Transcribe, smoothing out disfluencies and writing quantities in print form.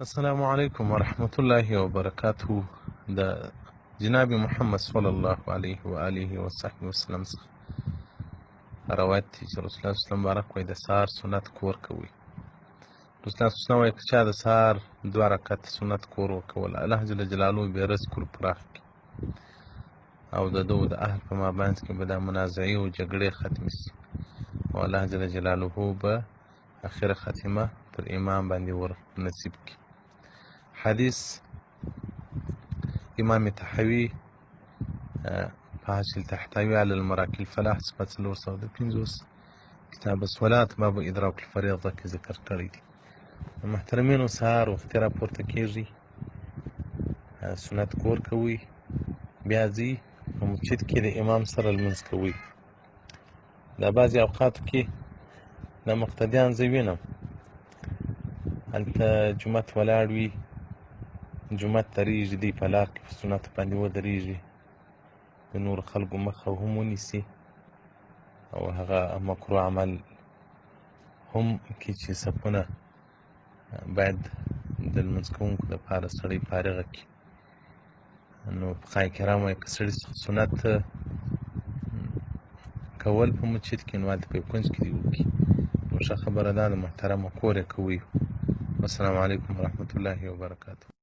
السلام عليكم ورحمة الله وبركاته. د جناب محمد صلی الله علیه و آله و صحبه وسلم څخه روایت دی چې رسول الله صلی الله علیه وسلم بارک وایي د سهار سنت کور کوي. رسول الله صلی الله علیه وسلم وایي که چا د سهار 2 رکعت سنت کور وکول، الله جل جلاله به رزق پراخ کړي او د ده د اهل په مابینځ کې به دا منازعې او جګړې ختمې شي او الله جل جلاله به اخر خاتمه پر ایمان باندې ور نصیب کړي. حدیث امام تحوی فاصل تحتوي على المراكل الفلاح صفات 450 کتاب الصلاة باب ادراک الفریضه کې ذکر کړی دی. محترمینو، سهار وختي راپورته کېږي، سنت کور کوي، بیا ځي په مسجد کې د امام سره لمونځ کوي. دا بعضې اوقاتو کې د مقتدیان زه وینم هلته جومات ولاړ وي، جومات ته رېږي، دوی په لار کې په سنتو باندې ودرېږي، د نورو خلکو مخه هم ونیسي او هغه مکروه عمل هم کې چې صفونه باید د لمونځ کوونکو دپاره سړی فارغه کړي. نو فقهای کرام وایي که سړي سنت کول په مسجد کې نو هلته په یو کونج کې دې وکړي. نو ښه خبره دا ده محترمه، کور یې کوئ. والسلام علیکم ورحمة الله وبرکاته.